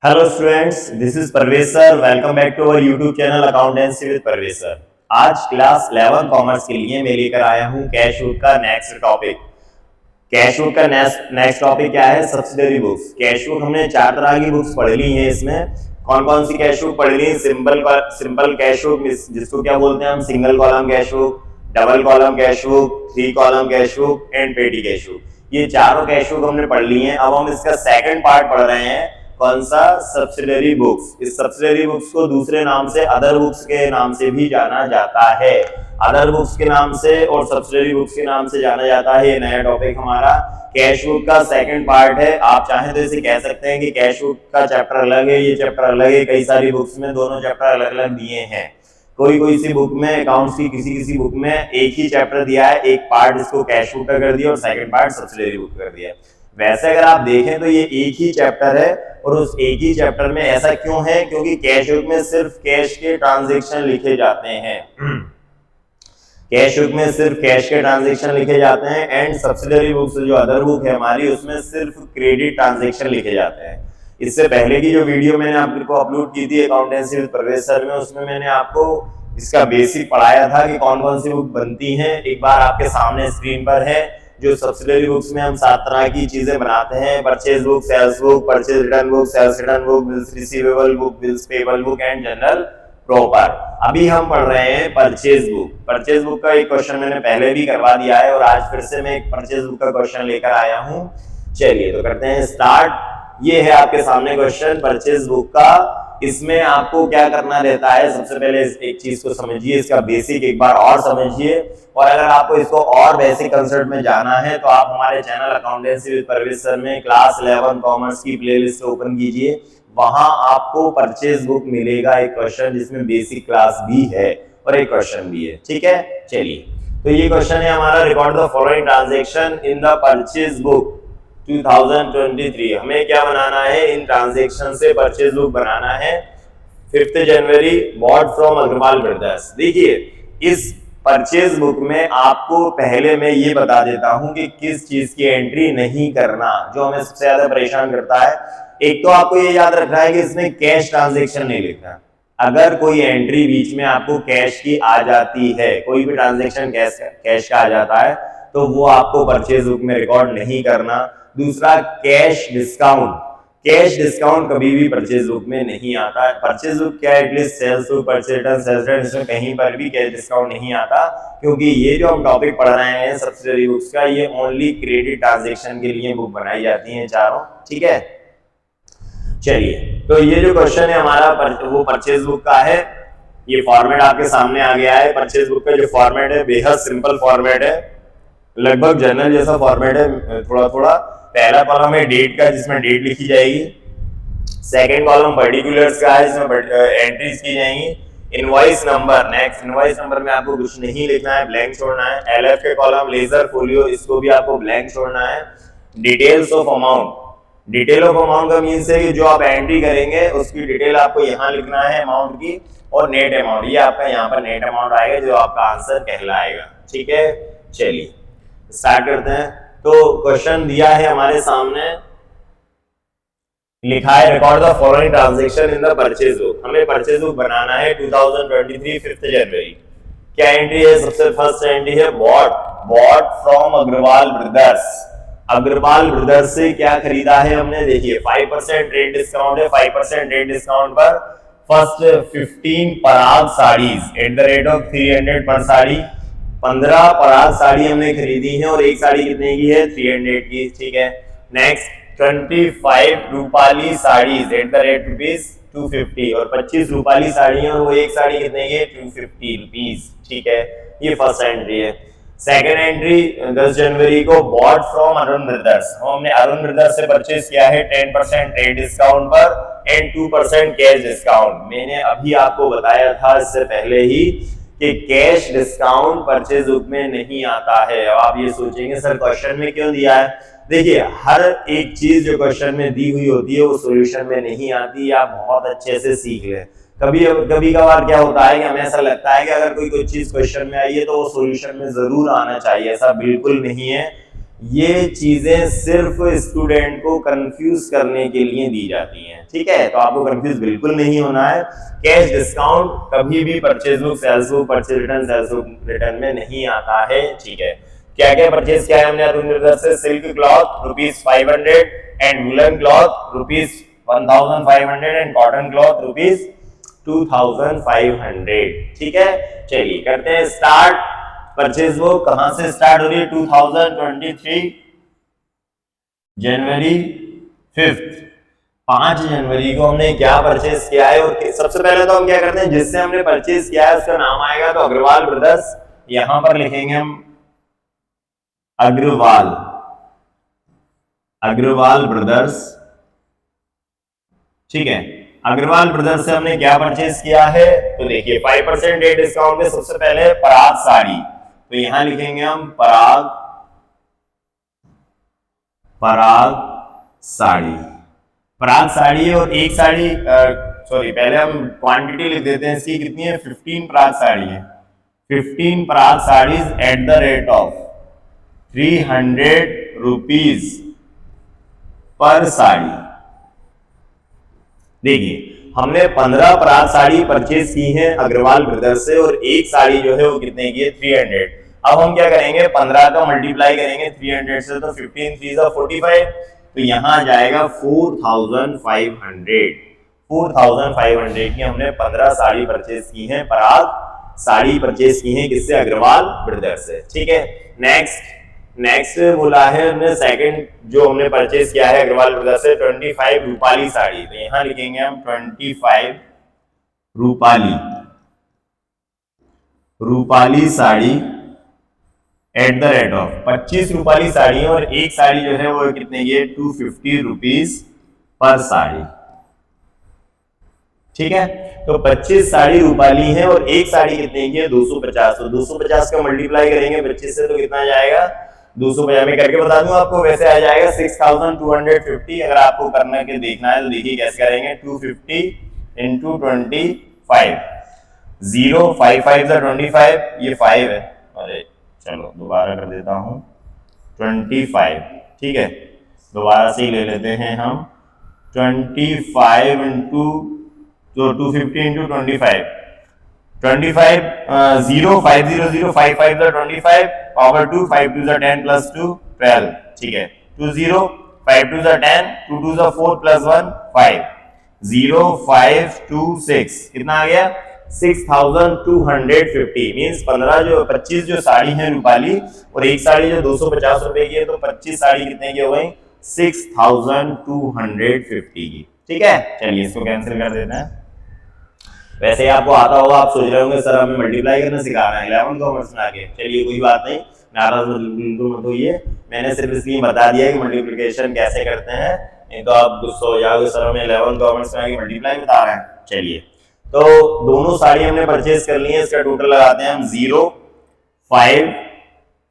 Hello students, this is Parvez sir. Welcome back to our YouTube channel accountancy with Parvez sir. आज class 11 commerce के लिए मैं लेकर आया हूं कैश बुक का नेक्स्ट टॉपिक। कैश बुक का नेक्स्ट टॉपिक क्या है? Subsidiary books. कैश बुक हमने 4 तरह की बुक्स पढ़ ली हैं। इसमें कौन कौन सी कैश बुक पढ़ ली? सिंपल कैश बुक, जिसको क्या बोलते हैं हम, single column cash book, double column cash book, 3 column cash book and पेटी कैश बुक। ये चारों कैश बुक हमने पढ़ ली हैं। अब हम इसका सेकंड पार्ट पढ़ रहे हैं। कौन सा? Subsidiary books. इस सब्सिडरी बुक्स को दूसरे नाम से अदर बुक्स के नाम से भी जाना जाता है। अदर बुक्स के नाम से और सब्सिडरी बुक्स के नाम से जाना जाता है। ये नया टॉपिक हमारा कैश बुक का सेकंड पार्ट है। आप चाहें तो इसे कह सकते हैं कि कैश बुक का चैप्टर अलग है, ये चैप्टर अलग है। कई सारी बुक्स में दोनों चैप्टर अलग अलग दिए हैं। कोई सी बुक में, अकाउंट्स की किसी बुक में एक ही चैप्टर दिया है, एक पार्ट इसको कैश बुक का कर दिया और सेकंड पार्ट सब्सिडरी बुक कर दिया। वैसे अगर आप देखें तो ये एक ही चैप्टर है। और उस एक ही चैप्टर में ऐसा क्यों है? क्योंकि कैश बुक में सिर्फ कैश के ट्रांजैक्शन लिखे जाते हैं। कैश बुक में सिर्फ कैश के ट्रांजैक्शन लिखे जाते हैं एंड सब्सिडरी बुक जो अदर बुक है हमारी, उसमें सिर्फ क्रेडिट ट्रांजैक्शन लिखे जाते हैं। इससे पहले की जो वीडियो मैंने आपको अपलोड की थी अकाउंटेंसी विद परवेज सर में, उसमें मैंने आपको इसका बेसिक पढ़ाया था कि कौन कौन सी बुक बनती हैं। एक बार आपके सामने स्क्रीन पर है। जो सब्सिडरी बुक्स में हम 7 तरह की चीजें बनाते हैं: purchase book, sales book, purchase return book, sales return book, bills receivable book, bills payable book and journal proper. अभी हम पढ़ रहे हैं परचेज बुक। परचेज बुक का एक क्वेश्चन मैंने पहले भी करवा दिया है और आज फिर से मैं एक परचेज बुक का क्वेश्चन लेकर आया हूं। चलिए तो करते हैं स्टार्ट। ये है आपके सामने क्वेश्चन परचेज बुक का। इसमें आपको क्या करना रहता है? सबसे पहले एक चीज को समझिए, इसका बेसिक एक बार और समझिए। और अगर आपको इसको और बेसिक कंसेप्ट में जाना है तो आप हमारे channel accountancy with Parvez sir में क्लास 11 कॉमर्स की प्लेलिस्ट ओपन कीजिए। वहां आपको परचेज बुक मिलेगा एक क्वेश्चन जिसमें बेसिक क्लास भी है और एक क्वेश्चन भी है। ठीक है, चलिए तो ये क्वेश्चन है हमारा, record the following transaction in the purchase book 2023। हमें क्या बनाना है? इन ट्रांजैक्शन से परचेज बुक बनाना है। 5 जनवरी बॉट फ्रॉम अग्रवाल ब्रदर्स। देखिए इस परचेज बुक में आपको पहले मैं ये बता देता हूं कि किस चीज की एंट्री नहीं करना, जो हमें सबसे ज्यादा परेशान करता है। एक तो आपको ये याद रखना है कि इसमें कैश ट्रांजैक्शन नहीं लिखना। अगर कोई एंट्री बीच में आपको कैश की आ जाती है, कोई भी ट्रांजैक्शन कैश का आ जाता है, तो वो आपको परचेज बुक में रिकॉर्ड नहीं करना। दूसरा, कैश डिस्काउंट। कैश डिस्काउंट कभी भी परचेज बुक में नहीं आता है। परचेज बुक क्या, at least sales book, purchase return, sales return, इसमें कहीं पर भी कैश डिस्काउंट नहीं आता। क्योंकि ये जो हम टॉपिक पढ़ रहे हैं सब्सिडरी बुक्स का, ये ओनली क्रेडिट ट्रांजैक्शन के लिए बुक बनाई जाती है चारों। ठीक है, चलिए तो ये जो क्वेश्चन है हमारा वो परचेज बुक का है। ये फॉर्मेट आपके सामने आ गया है। परचेज बुक का जो फॉर्मेट है बेहद सिंपल फॉर्मेट है, लगभग जर्नल जैसा फॉर्मेट है। थोड़ा थोड़ा पहला कॉलम है डेट का, जिसमें डेट लिखी जाएगी। सेकंड कॉलम पर्टिकुलर्स का है, जिसमें एंट्रीज की जाएंगी। Invoice number, next invoice number में आपको कुछ नहीं लिखना है, ब्लैंक छोड़ना है। एलएफ के कॉलम लेजर फोलियो, इसको भी आपको ब्लैंक छोड़ना है। Details of amount. Detail of amount का मीन्स है कि जो आप एंट्री करेंगे उसकी डिटेल आपको यहाँ लिखना है अमाउंट की। और नेट अमाउंट, ये आपका यहाँ पर नेट अमाउंट आएगा जो आपका आंसर कहलाएगा। ठीक है, चलिए स्टार्ट करते हैं। तो क्वेश्चन दिया है हमारे सामने, लिखा है record the following transaction in the purchase book. हमें परचेज बुक बनाना है 2023 5 जनवरी। क्या एंट्री है? सबसे फर्स्ट एंट्री है bought from Agarwal brothers. Agarwal brothers से क्या खरीदा है हमने? देखिए 5% रेट डिस्काउंट है। 5% रेट डिस्काउंट पर first 15 Parag saris at the rate of 300 पर साड़ी। 15 पराग साड़ी हमने खरीदी है और एक साड़ी कितने की है? 300 की। ठीक है, next 25 Rupali saris at the rate ₹250 और 25 रूपाली साड़ी है और वो एक साड़ी कितने की है? ₹250। ठीक है, ये फर्स्ट एंट्री है। सेकेंड एंट्री 10 जनवरी को बॉट फ्रॉम अरुण ब्रदर्स। हमने अरुण ब्रदर्स से परचेज किया है 10% ट्रेड डिस्काउंट पर एंड 2% कैश डिस्काउंट। मैंने अभी आपको बताया था इससे पहले ही कि कैश डिस्काउंट परचेज बुक में नहीं आता है। अब आप ये सोचेंगे सर क्वेश्चन में क्यों दिया है? देखिए हर एक चीज जो क्वेश्चन में दी हुई होती है वो सॉल्यूशन में नहीं आती। आप बहुत अच्छे से सीख लें। कभी कभार क्या होता है कि हमें ऐसा लगता है कि अगर कोई चीज क्वेश्चन में आई है तो वो सॉल्यूशन में जरूर आना चाहिए, ऐसा बिल्कुल नहीं है। ये चीजें सिर्फ स्टूडेंट को कंफ्यूज करने के लिए दी जाती हैं, ठीक है। तो आपको कंफ्यूज बिल्कुल नहीं होना है। कैश डिस्काउंट कभी भी purchase book, sales book, purchase return, sales book return में नहीं आता है, ठीक है। क्या क्या परचेज किया है हमने अरुण ब्रदर्स से? Silk cloth ₹500 and woollen cloth ₹1500 and cotton cloth ₹2500, ठीक है। चलिए करते हैं स्टार्ट। परचेज बुक कहां से स्टार्ट हो रही है? 2023 जनवरी 5 जनवरी को हमने क्या परचेज किया है? और सबसे पहले तो हम क्या करते हैं, जिससे हमने परचेज किया है उसका नाम आएगा, तो अग्रवाल ब्रदर्स, यहां पर लिखेंगे हम अग्रवाल ब्रदर्स, ठीक है। अग्रवाल ब्रदर्स से हमने क्या परचेज किया है? तो देखिए 5% रेट डिस्काउंट में सबसे पहले पराग साड़ी, तो यहां लिखेंगे हम पराग साड़ी और एक साड़ी, सॉरी पहले हम क्वांटिटी लिख देते हैं इसकी, कितनी है? 15 पराग साड़ी है। 15 Parag saris at the rate of ₹300 पर साड़ी। देखिए हमने 15 पराग साड़ी परचेज की है अग्रवाल ब्रदर्स से, और एक साड़ी जो है वो कितने की है? 300। अब हम क्या करेंगे? 15 का मल्टीप्लाई करेंगे 300 से, तो 15 3 45, तो यहां आ जाएगा 4500 की हमने 15 साड़ी परचेज की है, पराग साड़ी परचेज की है, किससे? अग्रवाल ब्रदर्स से, ठीक है। नेक्स्ट बोला है हमने सेकंड जो हमने परचेज किया है अग्रवाल ब्रदर्स से, 25 रूपाली साड़ी, तो यहां लिखेंगे हम 25 Rupali sari eight the rate of 25 Rupali sari, और एक साड़ी जो है वो कितने की है? ₹250 पर साड़ी, ठीक है। तो 25 साड़ी रूपाली है और एक साड़ी कितने की है? 250। तो 250 का मल्टीप्लाई करेंगे 25 से, तो कितना जाएगा? 250 में करके बता दूं आपको, वैसे आ जाएगा 6250। अगर आपको करने के देखना है तो देखिए कैसे करेंगे। 250 इंटू 25, 0 5 5 25, ये 5 है, अरे चलो दोबारा कर देता हूं, 25, ठीक है। दोबारा से ही ले लेते हैं हम, 25 इंटू जो 250 इंटू 25, 0 5 0 0 5 5 25 पावर 2 5 2 10 प्लस 2 12, ठीक है। 2 0 5 2 10 2 2 4 प्लस 1 5 0 5 2 6, कितना आ गया? 6250 मींस 25 जो साड़ी है रूपाली और एक साड़ी जो 250 रुपए की है, तो 25 साड़ी कितने की हो गई? 6250 की, ठीक है। चलिए इसको कैंसिल कर देते हैं। वैसे आपको आता होगा, आप सोच रहे होंगे सर हमें मल्टीप्लाई करना सिखा रहे हैं 11 कॉमर्स में आके। चलिए कोई बात नहीं, नाराज बिल्कुल मत होइए, मैंने सिर्फ इसलिए बता दिया कि मल्टीप्लिकेशन कैसे करते हैं, नहीं तो आप गुस्सा हो जाओगे सर हमें 11 कॉमर्स में आके मल्टीप्लाई बता रहे हैं। चलिए तो दोनों साड़ी हमने परचेज कर ली है, इसका टोटल लगाते हैं हम 0 5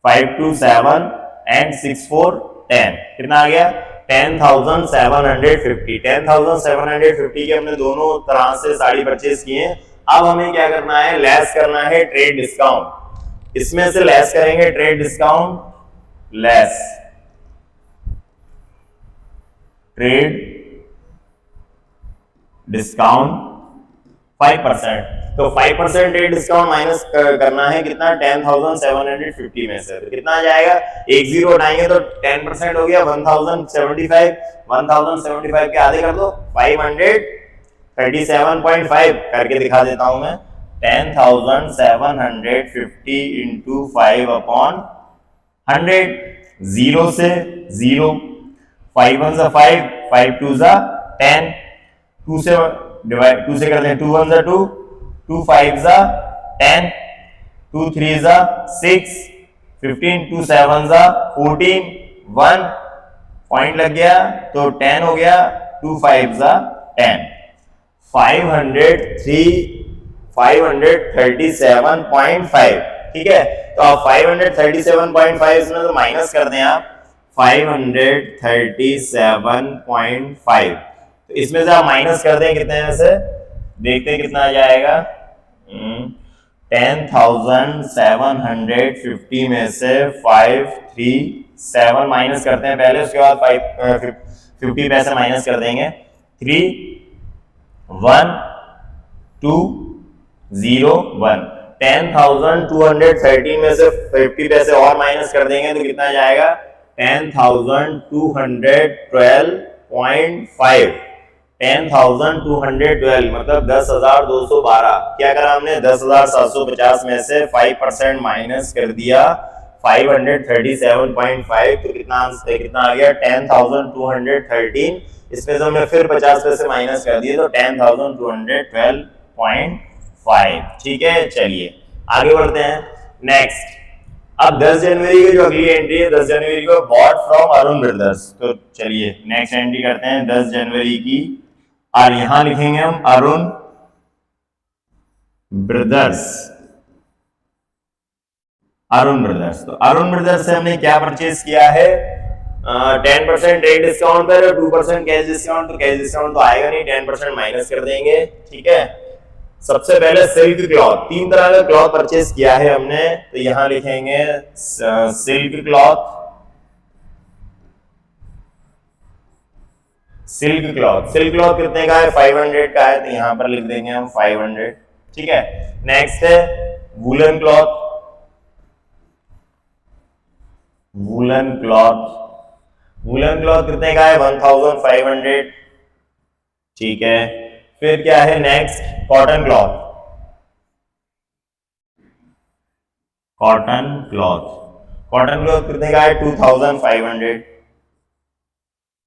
5 2 7 एंड 6 4 10, कितना आ गया? 10,750। 10,750 की हमने दोनों तरह से साड़ी परचेज की है। अब हमें क्या करना है? लेस करना है ट्रेड डिस्काउंट। इसमें से लेस करेंगे trade discount, less trade discount 5%, तो 5% रेट डिस्काउंट माइनस करना है कितना? 10,750 में से, तो कितना आ जाएगा? एक जीरो उठाएंगे तो 10% हो गया 1075। 1075 के आधे कर दो 537.5 करके दिखा देता हूं मैं। 10,750 इंटू 5 अपॉन 100, 0 से 0, 5 1 5, 5 2 10, 2 से डिवाइड 2 से करते हैं, 2 1 2, 2 5 10, 2 3 6, 15, 2 7 14, 1 पॉइंट लग गया तो 10 हो गया, 2 5 10, 537.5, ठीक है। तो आप 537.5 इसमें तो माइनस कर दें आप 537.5, तो इसमें से आप माइनस कर दें कितने में से, देखते हैं कितना आ जाएगा। 10,750 में से 537 7 माइनस करते हैं पहले, उसके बाद 50 पैसे माइनस कर देंगे। 3 1 2 0 1 10,213 में से 50 पैसे और माइनस कर देंगे तो कितना जाएगा 10,212.5 10,212 मतलब 10,212। क्या करा हमने 10,750 में से 5% माइनस कर दिया 537.5 तो कितना आ गया 10,213। इसमें से हमने फिर 50 पैसे माइनस कर दिए तो 10,212.5। ठीक है, चलिए आगे बढ़ते हैं। नेक्स्ट, अब 10 जनवरी की जो अगली एंट्री है 10 जनवरी को बॉट फ्रॉम अरुण ब्रदर्स। तो चलिए नेक्स्ट एंट्री करते हैं 10 जनवरी की, और यहां लिखेंगे हम अरुण ब्रदर्स। अरुण ब्रदर्स, तो अरुण ब्रदर्स से हमने क्या परचेज किया है 10% ट्रेड डिस्काउंट पर, 2% कैश डिस्काउंट। तो कैश डिस्काउंट तो आएगा नहीं, 10% माइनस कर देंगे। ठीक है, सबसे पहले सिल्क क्लॉथ, 3 तरह का क्लॉथ परचेज किया है हमने, तो यहां लिखेंगे silk cloth. Silk cloth, silk cloth कितने का है 500 का है, तो यहां पर लिख देंगे हम 500। ठीक है, नेक्स्ट है woollen cloth. Woollen cloth, woollen cloth कितने का है 1500। ठीक है, फिर क्या है next cotton cloth. Cotton cloth, cotton cloth कितने का है 2500।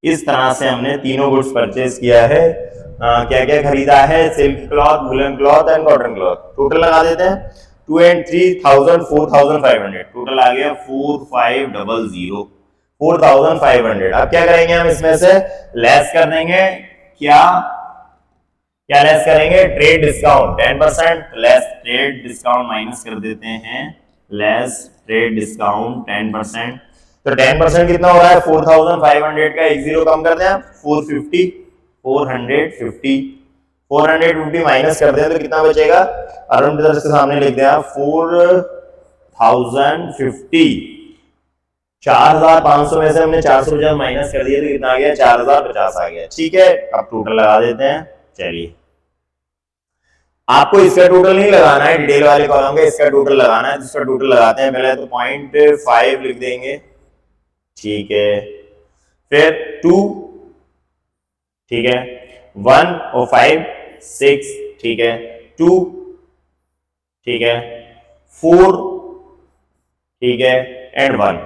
इस तरह से हमने तीनों गुड्स परचेज किया है। क्या क्या खरीदा है silk cloth, woollen cloth and cotton cloth. Total लगा देते हैं 2 and 3,000 4,500, टोटल आ गया 4500 4,500। अब क्या करेंगे हम इसमें से लेस कर देंगे, क्या लेस करेंगे trade discount 10%, less trade discount minus कर देते हैं, लेस ट्रेड डिस्काउंट 10%। तो 10% कितना हो रहा है 4,500 का, एक जीरो कम कर दें 450 450 माइनस कर दें तो कितना बचेगा, अरुण ब्रदर्स के सामने लिख दें 4,050। 4,500 में से हमने 450 माइनस कर दिया तो कितना आ गया 4,050 आ गया। ठीक है, अब टोटल लगा देते हैं। चलिए, आपको इसका टोटल नहीं लगाना है, डिटेल वाले कॉलम का इसका टोटल लगाना है, इसका टोटल लगाते हैं पहले तो 0.5 लिख देंगे। ठीक है, फिर 2, ठीक है, 1 और 5 6, ठीक है, 2, ठीक है, 4, ठीक है, एंड 1।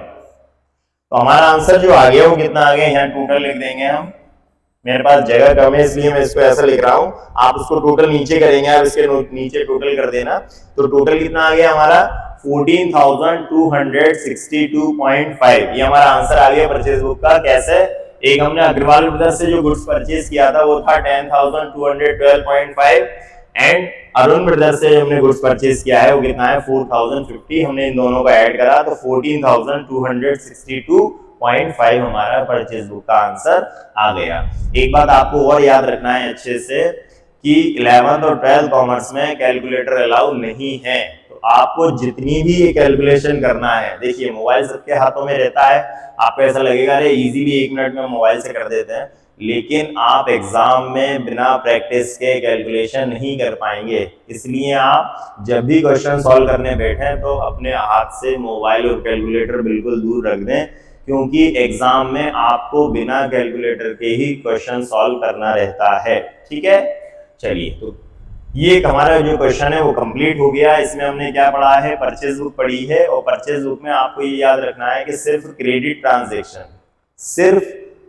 तो हमारा आंसर जो आ गया वो कितना आ गया, यहाँ टोटल लिख देंगे हम। मेरे पास जगह कम है इसलिए मैं इसको ऐसा लिख रहा हूं, आप उसको टोटल नीचे करेंगे, आप इसके नीचे टोटल कर देना। तो टोटल कितना आ गया हमारा 14,262.5। ये हमारा आंसर आ गया परचेज बुक का। कैसे, एक हमने अग्रवाल ब्रदर्स से जो गुड्स परचेज किया था वो था 10,212.5 एंड अरुण ब्रदर्स से हमने गुड्स परचेज किया है वो कितना है 4,050। हमने इन दोनों को ऐड करा तो 14,262.5 हमारा परचेज बुक का आंसर आ गया। एक बात आपको और याद रखना है अच्छे से कि 11th और 12th कॉमर्स में कैलकुलेटर अलाउ नहीं है। तो आपको जितनी भी ये कैलकुलेशन करना है, देखिए मोबाइल सबके हाथों में रहता है, आपको ऐसा लगेगा अरे इजीली 1 मिनट में मोबाइल से कर देते हैं, लेकिन आप एग्जाम में बिना प्रैक्टिस के कैलकुलेशन नहीं कर पाएंगे। इसलिए आप जब भी क्वेश्चन सॉल्व करने बैठे तो अपने हाथ से मोबाइल और कैलकुलेटर बिल्कुल दूर रख दें, क्योंकि एग्जाम में आपको बिना कैलकुलेटर के ही क्वेश्चन सॉल्व करना रहता है। ठीक है, चलिए, तो ये हमारा जो क्वेश्चन है वो कंप्लीट हो गया। इसमें हमने क्या पढ़ा है, परचेज बुक पढ़ी है, और परचेज बुक में आपको ये याद रखना है कि सिर्फ क्रेडिट ट्रांजैक्शन, सिर्फ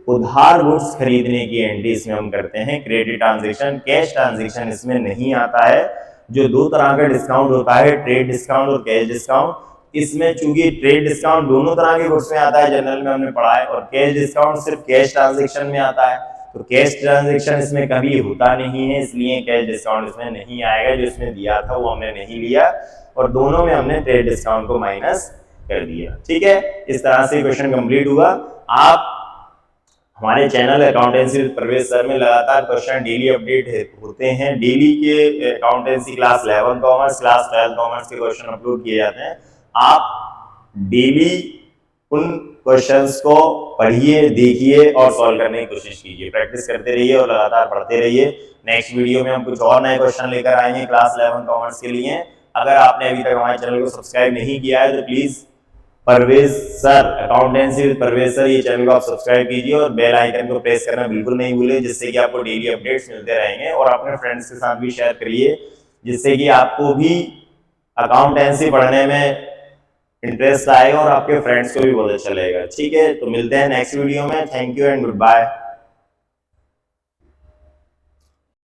उधार गुड्स खरीदने की एंट्री इसमें हम करते हैं, क्रेडिट ट्रांजैक्शन, कैश ट्रांजैक्शन इसमें नहीं आता है। जो 2 तरह का डिस्काउंट होता है, ट्रेड डिस्काउंट और कैश डिस्काउंट, इसमें चूंकि ट्रेड डिस्काउंट दोनों तरह के गुड्स में आता है, जनरल में हमने पढ़ा है, और कैश डिस्काउंट सिर्फ कैश ट्रांजैक्शन में आता है। तो कैश ट्रांजैक्शन इसमें कभी होता नहीं है, इसलिए कैश डिस्काउंट इसमें नहीं आएगा। जो इसमें दिया था वो हमने नहीं लिया, और दोनों में हमने ट्रेड डिस्काउंट को माइनस कर दिया। ठीक है, इस तरह से क्वेश्चन कंप्लीट हुआ। आप हमारे channel accountancy with Parvez sir में लगातार क्वेश्चन डेली अपडेट होते हैं। डेली के accountancy class 11 commerce, class 12 commerce के क्वेश्चन अपलोड किए जाते हैं। आप डेली उन क्वेश्चंस को पढ़िए, देखिए और सॉल्व करने की कोशिश कीजिए। प्रैक्टिस करते रहिए और लगातार पढ़ते रहिए। नेक्स्ट वीडियो में हम कुछ और नए क्वेश्चन लेकर आएंगे क्लास 11 कॉमर्स के लिए। अगर आपने अभी तक हमारे चैनल को सब्सक्राइब नहीं किया है तो please Parvez sir accountancy with Parvez sir ये चैनल को आप सब्सक्राइब कीजिए और बेल आइकन को प्रेस करना बिल्कुल नहीं भूलें, जिससे कि आपको डेली अपडेट्स मिलते रहेंगे। और अपने फ्रेंड्स के साथ भी शेयर करिए, जिससे कि आपको भी अकाउंटेंसी पढ़ने में इंटरेस्ट आएगा और आपके फ्रेंड्स को भी बहुत अच्छा लगेगा। ठीक है, तो मिलते हैं नेक्स्ट वीडियो में। Thank you and good bye.